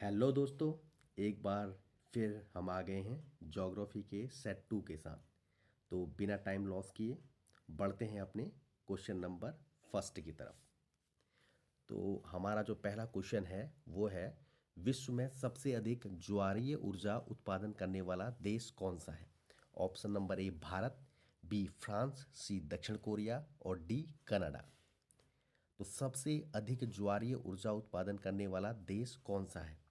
Hello दोस्तों। एक बार फिर हम आ गए हैं ज्योग्राफी के सेट 2 के साथ। तो बिना टाइम लॉस किए बढ़ते हैं अपने क्वेश्चन नंबर फर्स्ट की तरफ। तो हमारा जो पहला क्वेश्चन है वो है, विश्व में सबसे अधिक ज्वारीय ऊर्जा उत्पादन करने वाला देश कौन सा है? Option number a Bharat, b France, c दक्षिण कोरिया और डी कनाडा। तो सबसे अधिक ज्वारीय ऊर्जा उत्पादन करने वाला देश कौन सा है?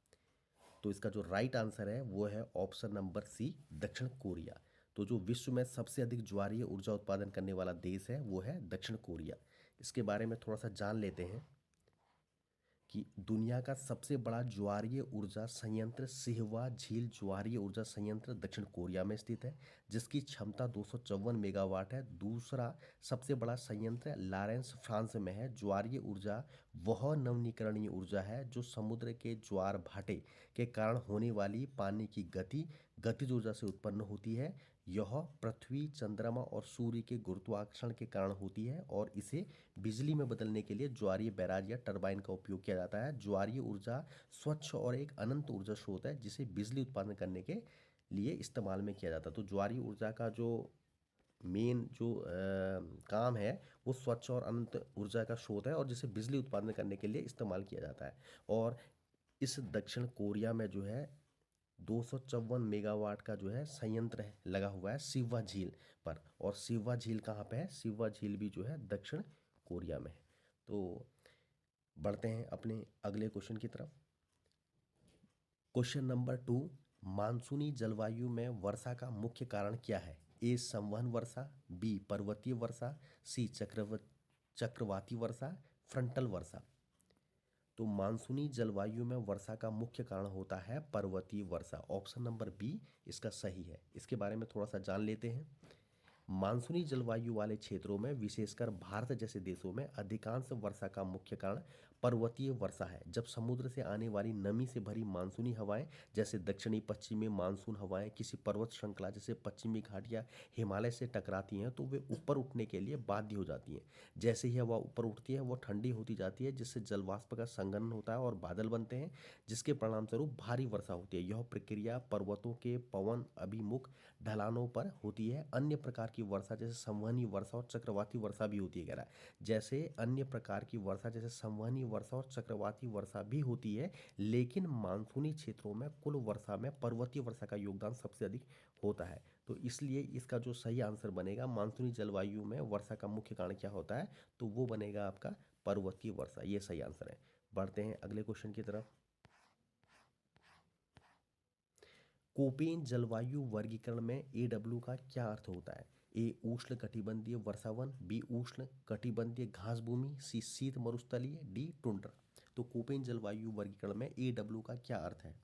तो इसका जो राइट आंसर है वो है ऑप्शन नंबर सी दक्षिण कोरिया। तो जो विश्व में सबसे अधिक ज्वारीय ऊर्जा उत्पादन करने वाला देश है वो है दक्षिण कोरिया। इसके बारे में थोड़ा सा जान लेते हैं कि दुनिया का सबसे बड़ा ज्वारीय ऊर्जा संयंत्र सिहवा झील ज्वारीय ऊर्जा संयंत्र दक्षिण कोरिया में स्थित है, जिसकी क्षमता 254 मेगावाट है। दूसरा सबसे बड़ा संयंत्र लॉरेंस फ्रांस में है। ज्वारीय ऊर्जा वह नवीकरणीय ऊर्जा है जो समुद्र के ज्वार भाटे के कारण होने वाली पानी की गतिज ऊर्जा से उत्पन्न होती है। यह पृथ्वी, चंद्रमा और सूर्य के गुरुत्वाकर्षण के कारण होती है और इसे बिजली में बदलने के लिए ज्वारीय बैराज या टरबाइन का उपयोग किया जाता है। ज्वारीय ऊर्जा स्वच्छ और एक अनंत ऊर्जा स्रोत है जिसे बिजली उत्पादन करने के लिए इस्तेमाल में किया जाता है। तो ज्वारीय ऊर्जा का जो मेन जो काम है वो स्वच्छ और अनंत ऊर्जा का स्रोत है और जिसे बिजली उत्पादन करने के लिए इस्तेमाल किया जाता है। और इस दक्षिण कोरिया में जो है 254 मेगावाट का जो है संयंत्र है लगा हुआ है सिवा झील पर। और सिवा झील कहाँ पे है? सिवा झील भी जो है दक्षिण कोरिया में है। तो बढ़ते हैं अपने अगले क्वेश्चन की तरफ। क्वेश्चन नंबर 2, मानसूनी जलवायु में वर्षा का मुख्य कारण क्या है? ए संवहन वर्षा, बी पर्वतीय वर्षा, सी चक्रवाती वर्षा, फ्रंटल वर्षा। तो मानसूनी जलवायु में वर्षा का मुख्य कारण होता है पर्वतीय वर्षा। ऑप्शन नंबर बी इसका सही है। इसके बारे में थोड़ा सा जान लेते हैं। मानसूनी जलवायु वाले क्षेत्रों में विशेषकर भारत जैसे देशों में अधिकांश वर्षा का मुख्य कारण पर्वतीय वर्षा है। जब समुद्र से आने वाली नमी से भरी मानसूनी हवाएं जैसे दक्षिणी पश्चिमी मानसून हवाएं किसी पर्वत श्रृंखला जैसे पश्चिमी घाट या हिमालय से टकराती हैं तो वे ऊपर उठने के लिए बाध्य हो जाती हैं। जैसे ही हवा ऊपर उठती है वो ठंडी होती जाती है, जिससे जलवाष्प का संघनन होता है और बादल बनते हैं, जिसके परिणाम स्वरूप भारी वर्षा होती है। यह प्रक्रिया पर्वतों के पवन अभिमुख ढलानों पर होती है। अन्य प्रकार की वर्षा जैसे संवहनी वर्षा और चक्रवाती वर्षा भी होती है कह रहा है। जैसे अन्य प्रकार की वर्षा जैसे संवहनी वर्षा और चक्रवाती वर्षा भी होती है, लेकिन मानसूनी क्षेत्रों में कुल वर्षा में पर्वतीय वर्षा का योगदान सबसे अधिक होता है। तो इसलिए इसका जो सही आंसर बनेगा, मानसूनी जलवायु में वर्षा का मुख्य कारण क्या होता है, तो वो बनेगा आपका पर्वतीय वर्षा। ये सही आंसर है। बढ़ते हैं अगले क्वेश्चन की तरफ। कोपेन जलवायु वर्गीकरण में AW का क्या अर्थ होता है? ए उष्ण कटिबंधीय वर्षावन, बी उष्ण कटिबंधीय घास भूमि, सी शीत मरुस्थलीय, डी टुंड्रा। तो कोपेन जलवायु वर्गीकरण में AW का क्या अर्थ है?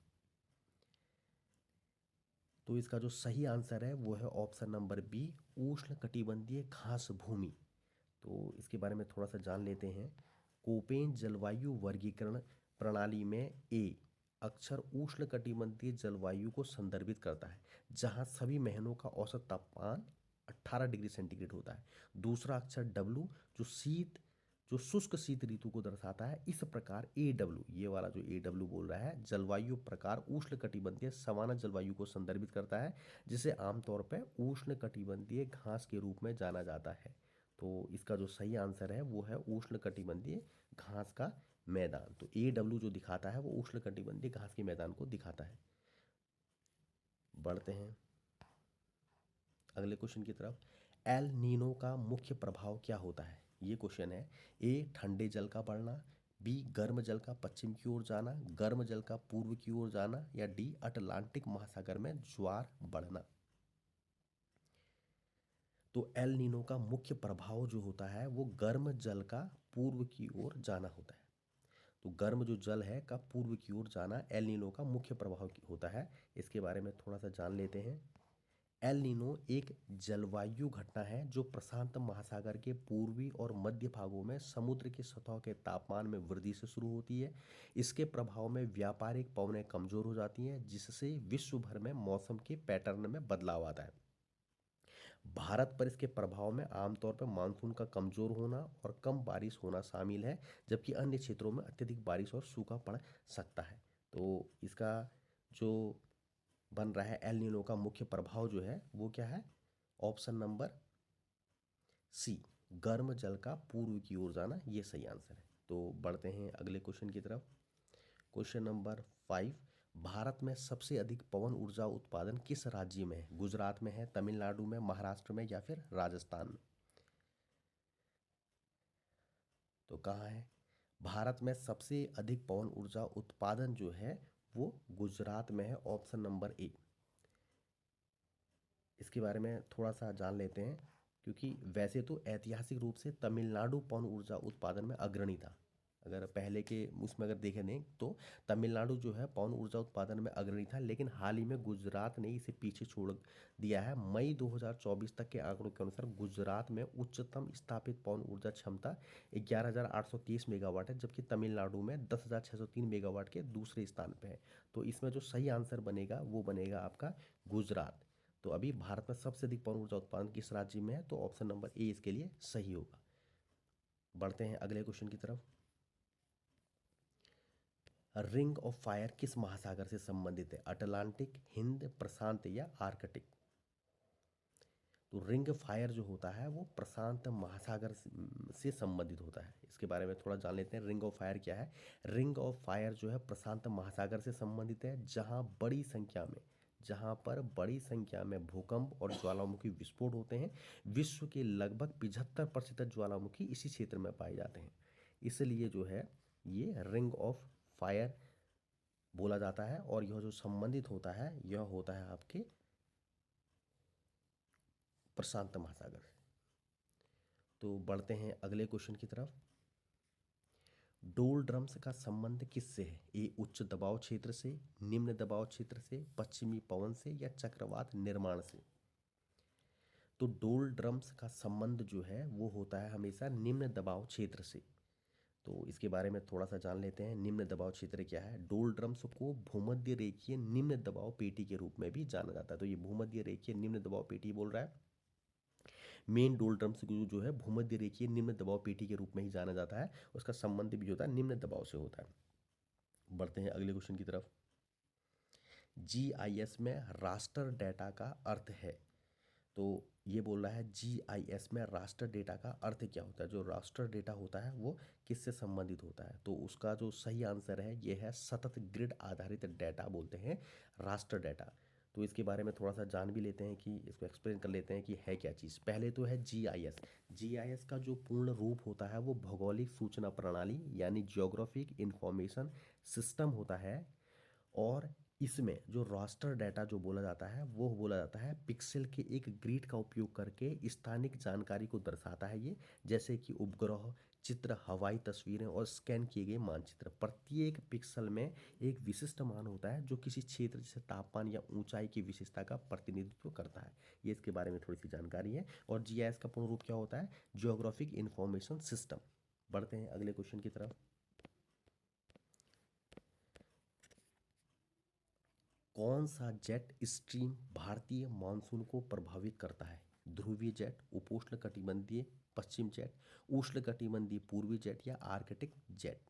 तो इसका जो सही आंसर है वो है ऑप्शन नंबर बी उष्ण कटिबंधीय घास भूमि। तो इसके बारे में थोड़ा सा जान लेते हैं। कोपेन जलवायु वर्गीकरण प्रणाली में ए अक्षर उष्ण कटिबंधीय जलवायु को संदर्भित करता है, जहां सभी महीनों का औसत तापमान 18 डिग्री सेंटीग्रेड होता है। दूसरा अक्षर डब्लू जो शुष्क शीत ऋतु को दर्शाता है। इस प्रकार AW, ये वाला जो AW बोल रहा है, जलवायु प्रकार उष्ण कटिबंधीय सवाना जलवायु को संदर्भित करता है, जिसे आमतौर पर उष्ण कटिबंधीय घास के रूप में जाना जाता है। तो इसका जो सही आंसर है वो है उष्ण कटिबंधीय घास का मैदान। तो AW जो दिखाता है वो उष्ण कटिबंधीय घास के मैदान को दिखाता है। बढ़ते हैं अगले क्वेश्चन की तरफ। एल नीनो का मुख्य प्रभाव क्या होता है? ये क्वेश्चन है। ए ठंडे जल का बढ़ना, बी गर्म जल का पश्चिम की ओर जाना, गर्म जल का पूर्व की ओर जाना, या डी अटलांटिक महासागर में ज्वार बढ़ना। तो एल नीनो का मुख्य प्रभाव जो होता है वो गर्म जल का पूर्व की ओर जाना होता है। तो गर्म जो जल है का पूर्व की ओर जाना एल नीनो का मुख्य प्रभाव होता है। इसके बारे में थोड़ा सा जान लेते हैं। एल नीनो एक जलवायु घटना है जो प्रशांत महासागर के पूर्वी और मध्य भागों में समुद्र की सतह के तापमान में वृद्धि से शुरू होती है। इसके प्रभाव में व्यापारिक पवनें कमजोर हो जाती हैं, जिससे विश्व भर में मौसम के पैटर्न में बदलाव आता है। भारत पर इसके प्रभाव में आमतौर पर मानसून का कमजोर होना और कम बारिश होना शामिल है, जबकि अन्य क्षेत्रों में अत्यधिक बारिश और सूखा पड़ सकता है। तो इसका जो बन रहा है एल नीनो का मुख्य प्रभाव जो है वो क्या है? ऑप्शन नंबर सी, गर्म जल का पूर्व की ओर जाना, ये सही आंसर है। तो बढ़ते हैं अगले क्वेश्चन की तरफ। क्वेश्चन नंबर 5, भारत में सबसे अधिक पवन ऊर्जा उत्पादन किस राज्य में है? गुजरात में है, तमिलनाडु में, महाराष्ट्र में या फिर राजस्थान में? तो कहाँ है? भारत में सबसे अधिक पवन ऊर्जा उत्पादन जो है वो गुजरात में है, ऑप्शन नंबर ए। इसके बारे में थोड़ा सा जान लेते हैं, क्योंकि वैसे तो ऐतिहासिक रूप से तमिलनाडु पवन ऊर्जा उत्पादन में अग्रणी था। अगर पहले के उसमें अगर देखें नहीं तो तमिलनाडु जो है पवन ऊर्जा उत्पादन में अग्रणी था, लेकिन हाल ही में गुजरात ने इसे पीछे छोड़ दिया है। मई 2024 तक के आंकड़ों के अनुसार गुजरात में उच्चतम स्थापित पवन ऊर्जा क्षमता 11,830 मेगावाट है, जबकि तमिलनाडु में 10,603 मेगावाट के दूसरे स्थान पर है। तो इसमें जो सही आंसर बनेगा वो बनेगा आपका गुजरात। तो अभी भारत में सबसे अधिक पवन ऊर्जा उत्पादन किस राज्य में है? तो ऑप्शन नंबर ए इसके लिए सही होगा। बढ़ते हैं अगले क्वेश्चन की तरफ। रिंग ऑफ फायर किस महासागर से संबंधित है? अटलांटिक, हिंद, प्रशांत या आर्कटिक? तो रिंग फायर जो होता है वो प्रशांत महासागर से संबंधित होता है। इसके बारे में थोड़ा जान लेते हैं, रिंग ऑफ फायर क्या है। रिंग ऑफ फायर जो है प्रशांत महासागर से संबंधित है, जहाँ पर बड़ी संख्या में भूकंप और ज्वालामुखी विस्फोट होते हैं। विश्व के लगभग 75% ज्वालामुखी इसी क्षेत्र में पाए जाते हैं, इसलिए जो है ये रिंग ऑफ फायर बोला जाता है। और यह जो संबंधित होता है यह होता है आपके प्रशांत महासागर से। तो बढ़ते हैं अगले क्वेश्चन की तरफ। डोल ड्रम्स का संबंध किससे है? ए उच्च दबाव क्षेत्र से, निम्न दबाव क्षेत्र से, पश्चिमी पवन से या चक्रवात निर्माण से? तो डोल ड्रम्स का संबंध जो है वो होता है हमेशा निम्न दबाव क्षेत्र से। तो इसके बारे में थोड़ा सा जान लेते हैं, निम्न दबाव क्षेत्र क्या है। डोल ड्रम्स को भूमध्य रेखीय निम्न दबाव पेटी के रूप में भी जाना जाता है। तो ये भूमध्य रेखीय निम्न दबाव पेटी बोल रहा है। मेन डोल ड्रम्स जो है भूमध्य रेखीय निम्न दबाव पेटी के रूप में ही जाना जाता है। उसका संबंध भी जो होता है निम्न दबाव से होता है। बढ़ते हैं अगले क्वेश्चन की तरफ। जीआईएस में रास्टर डेटा का अर्थ है। तो ये बोल रहा है जीआईएस में रास्टर डेटा का अर्थ क्या होता है? जो रास्टर डेटा होता है वो किससे संबंधित होता है? तो उसका जो सही आंसर है ये है सतत ग्रिड आधारित डेटा बोलते हैं रास्टर डेटा। तो इसके बारे में थोड़ा सा जान भी लेते हैं, कि इसको एक्सप्लेन कर लेते हैं कि है क्या चीज़। पहले तो है जीआईएस। जीआईएस का जो पूर्ण रूप होता है वो भौगोलिक सूचना प्रणाली यानी जियोग्राफिक इंफॉर्मेशन सिस्टम होता है। और इसमें जो रास्टर डाटा जो बोला जाता है वो बोला जाता है पिक्सेल के एक ग्रिड का उपयोग करके स्थानिक जानकारी को दर्शाता है ये, जैसे कि उपग्रह चित्र, हवाई तस्वीरें और स्कैन किए गए मानचित्र। प्रत्येक पिक्सल में एक विशिष्ट मान होता है जो किसी क्षेत्र जैसे तापमान या ऊंचाई की विशेषता का प्रतिनिधित्व करता है। ये इसके बारे में थोड़ी सी जानकारी है। और जीआईएस का पूर्ण रूप क्या होता है? Geographic information system. बढ़ते हैं अगले क्वेश्चन की तरफ। कौन सा जेट स्ट्रीम भारतीय मानसून को प्रभावित करता है? ध्रुवीय जेट, उपोष्णकटिबंधीय पश्चिम जेट, उष्णकटिबंधीय पूर्वी जेट या आर्कटिक जेट?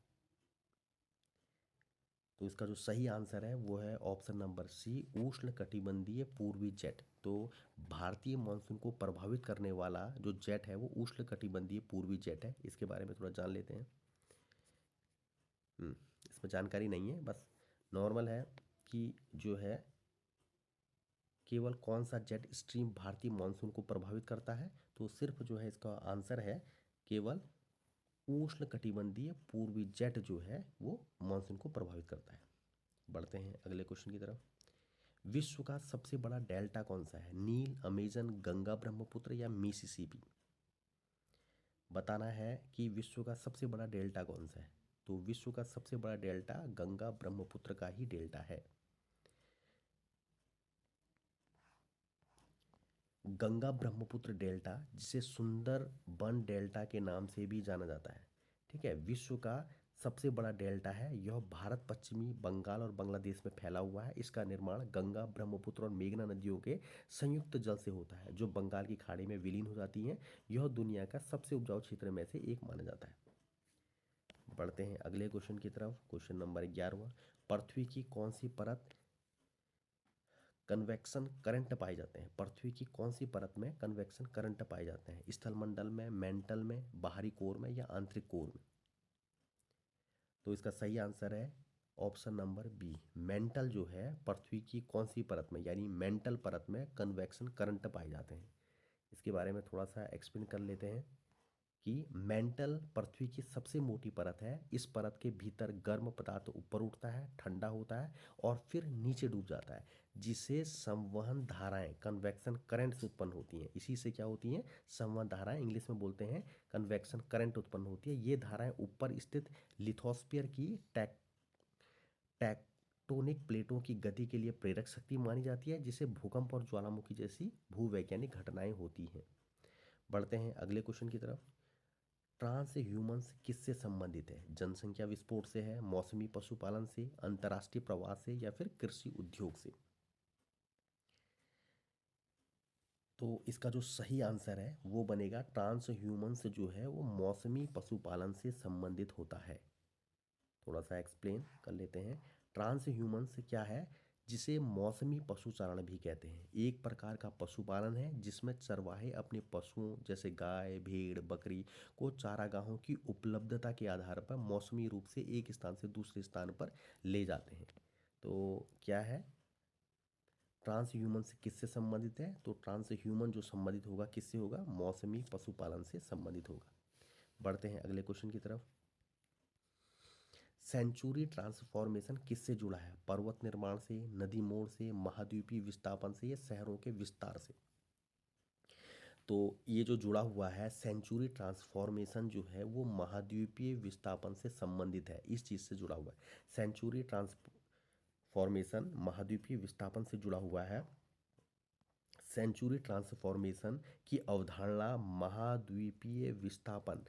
तो इसका जो सही आंसर है वो है ऑप्शन नंबर सी, उष्णकटिबंधीय पूर्वी जेट। तो भारतीय मानसून को प्रभावित करने वाला जो जेट है वो उष्णकटिबंधीय पूर्वी जेट है। इसके बारे में थोड़ा जान लेते हैं। इसमें जानकारी नहीं है, बस नॉर्मल है कि जो है केवल कौन सा जेट स्ट्रीम भारतीय मानसून को प्रभावित करता है। तो सिर्फ जो है इसका आंसर है केवल उष्णकटिबंधीय पूर्वी जेट जो है वो मानसून को प्रभावित करता है। बढ़ते हैं अगले क्वेश्चन की तरफ। विश्व का सबसे बड़ा डेल्टा कौन सा है? नील, अमेजन, गंगा, ब्रह्मपुत्र या मिसिसिपी? बताना है कि विश्व का सबसे बड़ा डेल्टा कौन सा है। तो विश्व का सबसे बड़ा डेल्टा गंगा ब्रह्मपुत्र का ही डेल्टा है। गंगा ब्रह्मपुत्र डेल्टा, जिसे सुंदरबन डेल्टा के नाम से भी जाना जाता है, ठीक है, विश्व का सबसे बड़ा डेल्टा है। यह भारत, पश्चिमी बंगाल और बांग्लादेश में फैला हुआ है। इसका निर्माण गंगा, ब्रह्मपुत्र और मेघना नदियों के संयुक्त जल से होता है, जो बंगाल की खाड़ी में विलीन हो जाती हैं। यह दुनिया का सबसे उपजाऊ क्षेत्र में से एक माना जाता है। बढ़ते हैं अगले क्वेश्चन की तरफ। Question number 11वां। पृथ्वी की कौन सी परत कन्वेक्शन करंट पाए जाते हैं? पृथ्वी की कौन सी परत में कन्वेक्शन करंट पाए जाते हैं? स्थलमंडल में, मेंटल में, बाहरी कोर में या आंतरिक कोर में? तो इसका सही आंसर है ऑप्शन नंबर बी, मेंटल जो है पृथ्वी की कौन सी परत में, यानी मेंटल परत में कन्वेक्शन करंट पाए जाते हैं। इसके बारे में थोड़ा सा एक्सप्लेन कर लेते हैं कि मेंटल पृथ्वी की सबसे मोटी परत है। इस परत के भीतर गर्म पदार्थ ऊपर उठता है, ठंडा होता है और फिर नीचे डूब जाता है, जिसे संवहन धाराएं, कन्वेक्शन करंट्स उत्पन्न होती हैं। इसी से क्या होती हैं? संवहन धाराएं, इंग्लिश में बोलते हैं कन्वेक्शन करंट उत्पन्न होती है। ये धाराएं ऊपर स्थित लिथोस्फीयर की टेक्टोनिक प्लेटों की गति के लिए प्रेरक शक्ति मानी जाती है, जिसे भूकंप और ज्वालामुखी जैसी भूवैज्ञानिक घटनाएं होती हैं। बढ़ते हैं अगले क्वेश्चन की तरफ। ट्रांस ह्यूमन्स किससे संबंधित है? जनसंख्या विस्फोट से है, मौसमी पशुपालन से, अंतर्राष्ट्रीय प्रवास से या फिर कृषि उद्योग से? तो इसका जो सही आंसर है वो बनेगा ट्रांस ह्यूमन्स जो है वो मौसमी पशुपालन से संबंधित होता है। थोड़ा सा एक्सप्लेन कर लेते हैं। ट्रांस ह्यूमन्स क्या है? जिसे मौसमी पशुचारण भी कहते हैं। एक प्रकार का पशुपालन है जिसमें चरवाहे अपने पशुओं जैसे गाय, भेड़, बकरी को चारागाहों की उपलब्धता के आधार पर मौसमी रूप से एक स्थान से दूसरे स्थान पर ले जाते हैं। तो क्या है? ट्रांस ह्यूमन से किससे संबंधित है? तो ट्रांस ह्यूमन जो संबंधित होगा किससे होगा? मौसमी पशुपालन से संबंधित होगा। बढ़ते हैं अगले क्वेश्चन की तरफ। सेंचुरी ट्रांसफॉर्मेशन किससे जुड़ा है? पर्वत निर्माण से, नदी मोड़ से, महाद्वीपीय विस्थापन से या शहरों के विस्तार से? तो ये जो जुड़ा हुआ है सेंचुरी ट्रांसफॉर्मेशन जो है वो महाद्वीपीय विस्थापन से संबंधित है। इस चीज़ से जुड़ा हुआ है। सेंचुरी ट्रांसफॉर्मेशन महाद्वीपीय विस्थापन से जुड़ा हुआ है। सेंचुरी ट्रांसफॉर्मेशन की अवधारणा महाद्वीपीय विस्थापन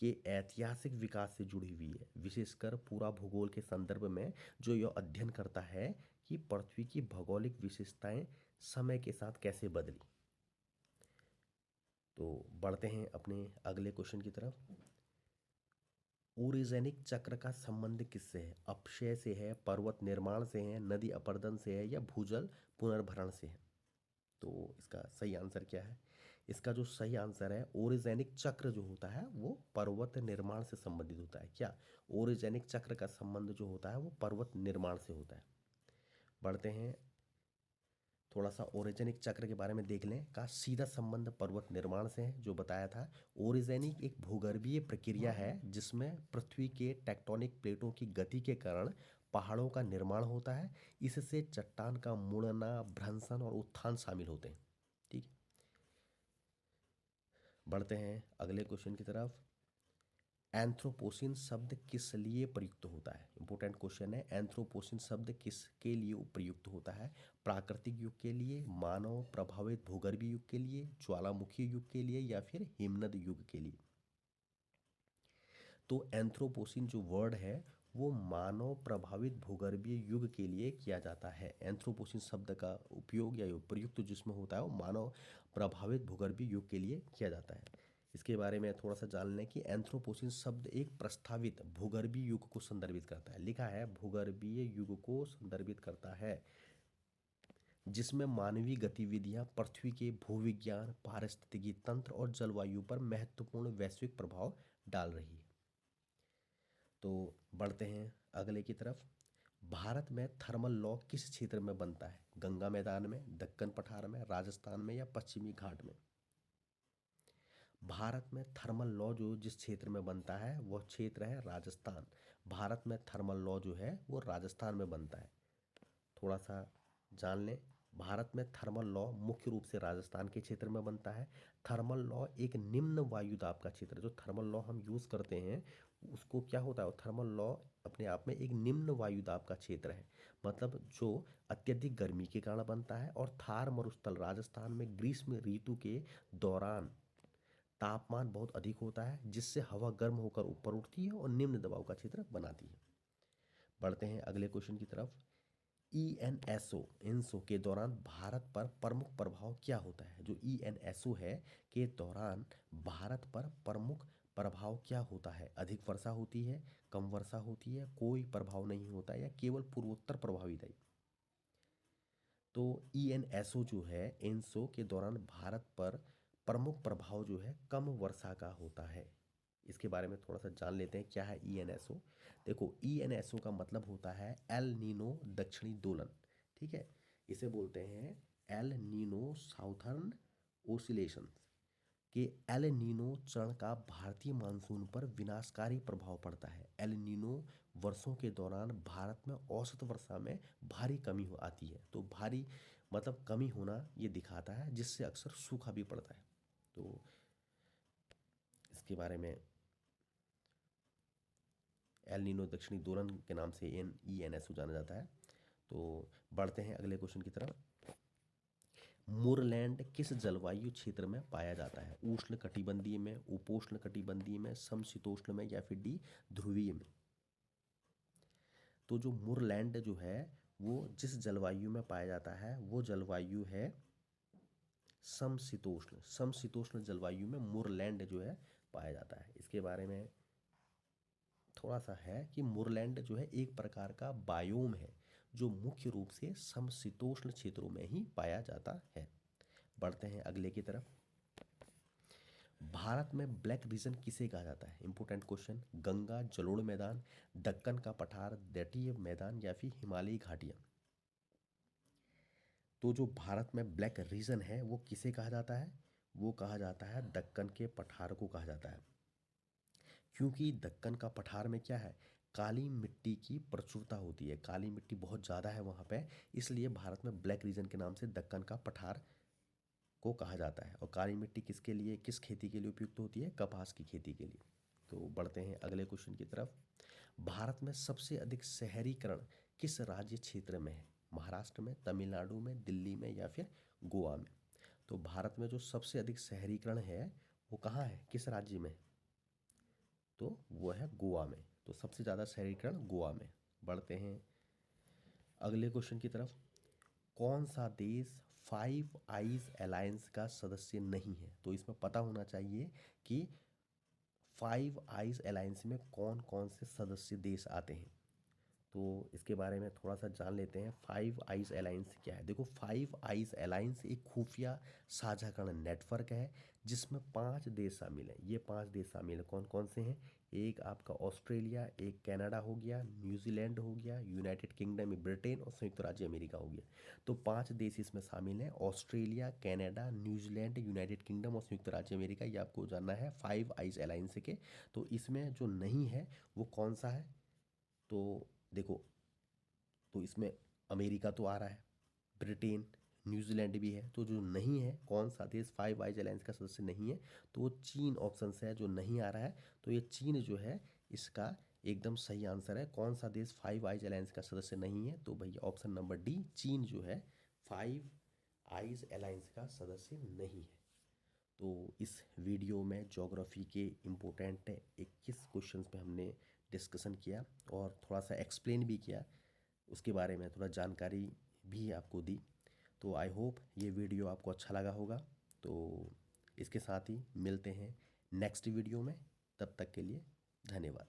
के ऐतिहासिक विकास से जुड़ी हुई है, विशेषकर पूरा भूगोल के संदर्भ में, जो यह अध्ययन करता है कि पृथ्वी की भौगोलिक विशेषताएं समय के साथ कैसे बदली। तो बढ़ते हैं अपने अगले क्वेश्चन की तरफ। ओरिजेनिक चक्र का संबंध किससे है? अपक्षय से है, पर्वत निर्माण से है, नदी अपरदन से है या भूजल पुनर्भरण से है? तो इसका सही आंसर क्या है? इसका जो सही आंसर है ओरिजेनिक चक्र जो होता है वो पर्वत निर्माण से संबंधित होता है। क्या? ओरिजेनिक चक्र का संबंध जो होता है वो पर्वत निर्माण से होता है। बढ़ते हैं, थोड़ा सा ओरिजेनिक चक्र के बारे में देख लें। का सीधा संबंध पर्वत निर्माण से है, जो बताया था। ओरिजेनिक एक भूगर्भीय प्रक्रिया है जिसमें पृथ्वी के टेक्टोनिक प्लेटों की गति के कारण पहाड़ों का निर्माण होता है। इससे चट्टान का मुड़ना, भ्रंशन और उत्थान शामिल होते हैं। ठीक है, बढ़ते हैं अगले क्वेश्चन की तरफ। एंथ्रोपोसिन शब्द किस लिए प्रयुक्त होता है? इंपॉर्टेंट क्वेश्चन है। एंथ्रोपोसिन शब्द किसके लिए प्रयुक्त होता है? प्राकृतिक युग के लिए, मानव प्रभावित भूगर्भीय युग के लिए, ज्वालामुखी युग के लिए या फिर हिमनद युग के लिए? तो एंथ्रोपोसिन जो वर्ड है वो मानव प्रभावित भूगर्भीय युग के लिए किया जाता है। एंथ्रोपोसिन शब्द का उपयोग या प्रयुक्त जिसमें होता है वो मानव प्रभावित भूगर्भीय युग के लिए किया जाता है। इसके बारे में थोड़ा सा जान लें कि एंथ्रोपोसिन शब्द एक प्रस्तावित भूगर्भीय युग को संदर्भित करता है। लिखा है भूगर्भीय युग को संदर्भित करता है, जिसमें मानवीय गतिविधियां पृथ्वी के भूविज्ञान, पारिस्थितिकी तंत्र और जलवायु पर महत्वपूर्ण वैश्विक प्रभाव डाल रही है। तो बढ़ते हैं अगले की तरफ। भारत में थर्मल लॉ किस क्षेत्र में बनता है? गंगा मैदान में, दक्कन पठार में, राजस्थान में या पश्चिमी घाट में? भारत में थर्मल लॉ जो जिस क्षेत्र में बनता है वह क्षेत्र है राजस्थान। भारत में थर्मल लॉ जो है वो राजस्थान में बनता है। थोड़ा सा जान लें, भारत में थर्मल लॉ मुख्य रूप से राजस्थान के क्षेत्र में बनता है। थर्मल लॉ एक निम्न वायु दाब का क्षेत्र, जो थर्मल लॉ हम यूज़ करते हैं उसको क्या होता है, थर्मल लॉ अपने आप में एक निम्न वायु दाब का क्षेत्र है, मतलब जो अत्यधिक गर्मी के कारण बनता है। और थार मरुस्थल राजस्थान में ग्रीष्म ऋतु के दौरान तापमान बहुत अधिक होता है, जिससे हवा गर्म होकर ऊपर उठती है और निम्न दबाव का क्षेत्र बनाती है। बढ़ते हैं अगले क्वेश्चन की तरफ। ईएनएसओ इनसो के दौरान भारत पर प्रमुख प्रभाव क्या होता है? जो ईएनएसओ है के दौरान भारत पर प्रमुख प्रभाव क्या होता है? अधिक वर्षा होती है, कम वर्षा होती है, कोई प्रभाव नहीं होता या केवल पूर्वोत्तर प्रभावित है? तो ENSO जो है, एनसो के दौरान भारत पर प्रमुख प्रभाव जो है कम वर्षा का होता है। इसके बारे में थोड़ा सा जान लेते हैं क्या है ENSO। देखो, ENSO का मतलब होता है एल नीनो दक्षिणी दोलन। ठीक है, इसे बोलते हैं एल नीनो साउथर्न ओसिलेशन। कि एल नीनो चरण का भारतीय मानसून पर विनाशकारी प्रभाव पड़ता है। एल नीनो वर्षों के दौरान भारत में औसत वर्षा में भारी कमी हो आती है। तो भारी मतलब कमी होना ये दिखाता है, जिससे अक्सर सूखा भी पड़ता है। तो इसके बारे में एल नीनो दक्षिणी दोलन के नाम से ENSO जाना जाता है। तो बढ़ते हैं अगले क्वेश्चन की तरफ। मोरलैंड किस जलवायु क्षेत्र में पाया जाता है? उष्ण कटिबंधीय में, उपोष्ण कटिबंधीय में, समशीतोष्ण में या फिर डी ध्रुवीय में? तो जो मोरलैंड जो है वो जिस जलवायु में पाया जाता है वो जलवायु है समशीतोष्ण। समशीतोष्ण जलवायु में मोरलैंड जो है पाया जाता है। इसके बारे में थोड़ा सा है कि मोरलैंड जो है एक प्रकार का बायोम है जो मुख्य रूप से समशीतोष्ण क्षेत्रों में ही पाया जाता है। बढ़ते हैं अगले की तरफ। भारत में ब्लैक रीजन किसे कहा जाता है? Important question. गंगा जलोढ़ मैदान, दक्कन का पठार, तटीय मैदान या फिर हिमालयी घाटियां? तो जो भारत में ब्लैक रीजन है वो किसे कहा जाता है? वो कहा जाता है दक्कन के पठार को कहा जाता है। क्योंकि दक्कन का पठार में क्या है, काली मिट्टी की प्रचुरता होती है, काली मिट्टी बहुत ज़्यादा है वहाँ पे, इसलिए भारत में ब्लैक रीजन के नाम से दक्कन का पठार को कहा जाता है। और काली मिट्टी किसके लिए, किस खेती के लिए उपयुक्त होती है? कपास की खेती के लिए। तो बढ़ते हैं अगले क्वेश्चन की तरफ। भारत में सबसे अधिक शहरीकरण किस राज्य क्षेत्र में है? महाराष्ट्र में, तमिलनाडु में, दिल्ली में या फिर गोवा में? तो भारत में जो सबसे अधिक शहरीकरण है वो कहाँ है, किस राज्य में? तो वो है गोवा में। तो सबसे ज़्यादा शहरीकरण गोवा में। बढ़ते हैं अगले क्वेश्चन की तरफ। कौन सा देश फाइव आइज अलायंस का सदस्य नहीं है? तो इसमें पता होना चाहिए कि फाइव आइज अलायंस में कौन कौन से सदस्य देश आते हैं। तो इसके बारे में थोड़ा सा जान लेते हैं। फाइव आइज अलायंस क्या है? देखो, फाइव आइज अलायंस एक खुफिया साझाकरण नेटवर्क है जिसमें 5 देश शामिल हैं। ये 5 देश शामिल हैं, कौन कौन से हैं? एक आपका ऑस्ट्रेलिया, एक कनाडा हो गया, न्यूजीलैंड हो गया, यूनाइटेड किंगडम ब्रिटेन और संयुक्त राज्य अमेरिका हो गया। तो 5 देश इसमें शामिल हैं, Australia, Canada, New Zealand, United kingdom और संयुक्त राज्य अमेरिका। ये आपको जानना है फाइव आइज अलायंस के। तो इसमें जो नहीं है वो कौन सा है? तो देखो, तो इसमें अमेरिका तो आ रहा है, ब्रिटेन, न्यूजीलैंड भी है। तो जो नहीं है, कौन सा देश फाइव आइज अलायंस का सदस्य नहीं है? तो वो चीन ऑप्शन से है जो नहीं आ रहा है। तो ये चीन जो है इसका एकदम सही आंसर है। कौन सा देश फाइव आइज अलायंस का सदस्य नहीं है? तो भैया ऑप्शन नंबर डी, चीन जो है फाइव आइज अलायंस का सदस्य नहीं है। तो इस वीडियो में ज्योग्राफी के इम्पोर्टेंट 21 क्वेश्चंस पे हमने डिस्कशन किया और थोड़ा सा एक्सप्लेन भी किया, उसके बारे में थोड़ा जानकारी भी आपको दी। तो आई होप ये वीडियो आपको अच्छा लगा होगा। तो इसके साथ ही मिलते हैं नेक्स्ट वीडियो में। तब तक के लिए धन्यवाद।